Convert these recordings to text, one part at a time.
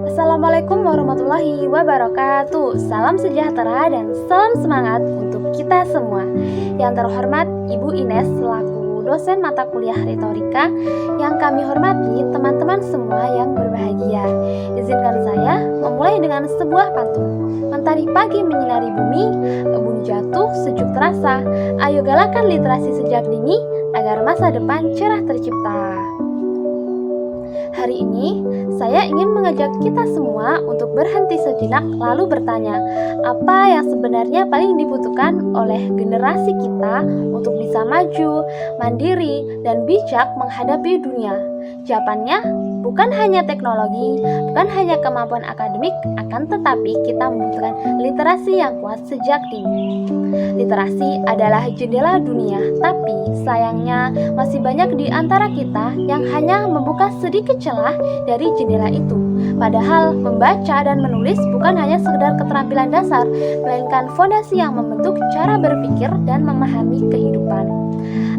Assalamualaikum warahmatullahi wabarakatuh. Salam sejahtera dan salam semangat untuk kita semua. Yang terhormat Ibu Ines selaku dosen mata kuliah retorika, yang kami hormati teman-teman semua yang berbahagia. Izinkan saya memulai dengan sebuah pantun. Mentari pagi menyinari bumi, embun jatuh sejuk terasa. Ayo galakan literasi sejak dini agar masa depan cerah tercipta. Hari ini, saya ingin mengajak kita semua untuk berhenti sejenak lalu bertanya, apa yang sebenarnya paling dibutuhkan oleh generasi kita untuk bisa maju, mandiri, dan bijak menghadapi dunia? Jawabannya, bukan hanya teknologi, bukan hanya kemampuan akademik, akan tetapi kita membutuhkan literasi yang kuat sejak dini. Literasi adalah jendela dunia, tapi sayangnya masih banyak di antara kita yang hanya membuka sedikit celah dari jendela itu. Padahal membaca dan menulis bukan hanya sekedar keterampilan dasar, melainkan fondasi yang membentuk cara berpikir dan memahami kehidupan.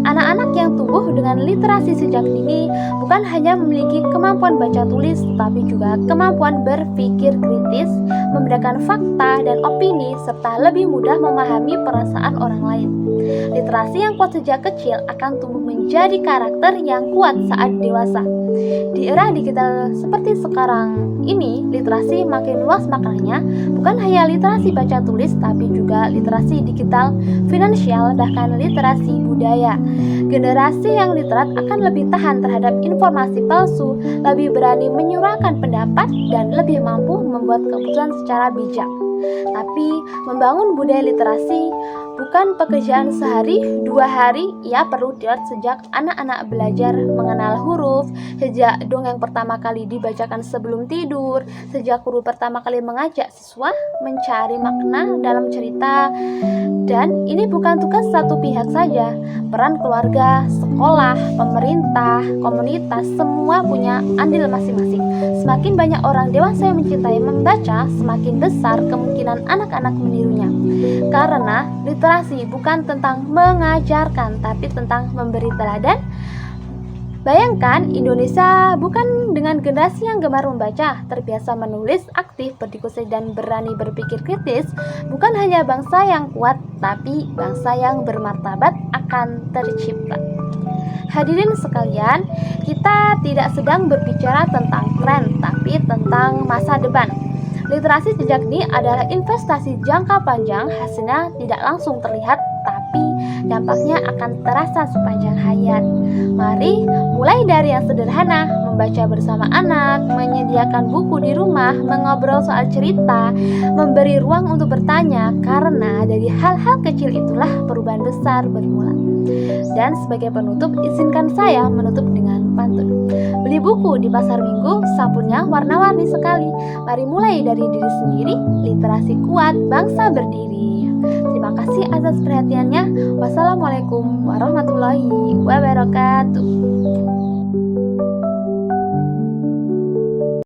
Anak-anak yang tumbuh dengan literasi sejak dini bukan hanya memiliki kemampuan baca tulis, tetapi juga kemampuan berpikir kritis, membedakan fakta dan opini, serta lebih mudah memahami perasaan orang lain. Literasi yang kuat sejak kecil akan tumbuh menjadi karakter yang kuat saat dewasa. Di era digital seperti sekarang ini, literasi makin luas maknanya, bukan hanya literasi baca tulis, tapi juga literasi digital, finansial, bahkan literasi budaya. Generasi yang literat akan lebih tahan terhadap informasi palsu, lebih berani menyuarakan pendapat, dan lebih mampu membuat keputusan secara bijak. Tapi membangun budaya literasi bukan pekerjaan sehari, 2 hari. Ia perlu dilakukan sejak anak-anak belajar mengenal huruf, sejak dongeng pertama kali dibacakan sebelum tidur, sejak guru pertama kali mengajak siswa mencari makna dalam cerita. Dan ini bukan tugas satu pihak saja. Peran keluarga, sekolah, pemerintah, komunitas, semua punya andil masing-masing. Semakin banyak orang dewasa yang mencintai membaca, semakin besar kemungkinan anak-anak menirunya. Karena literasi bukan tentang mengajarkan, tapi tentang memberi teladan. Bayangkan Indonesia bukan dengan generasi yang gemar membaca, terbiasa menulis, aktif, berdiskusi, dan berani berpikir kritis. Bukan hanya bangsa yang kuat, tapi bangsa yang bermartabat akan tercipta. Hadirin sekalian, kita tidak sedang berbicara tentang tren, tapi tentang masa depan. Literasi sejak dini adalah investasi jangka panjang, hasilnya tidak langsung terlihat, tapi dampaknya akan terasa sepanjang hayat. Mari mulai dari yang sederhana, membaca bersama anak, menyediakan buku di rumah, mengobrol soal cerita, memberi ruang untuk bertanya, karena dari hal-hal kecil itulah perubahan besar bermula. Dan sebagai penutup, izinkan saya menutup dengan pantun. Beli buku di pasar minggu, sampulnya warna-warni sekali. Mari mulai dari diri sendiri, literasi kuat, bangsa berdiri. Terima kasih atas perhatiannya. Wassalamualaikum warahmatullahi wabarakatuh.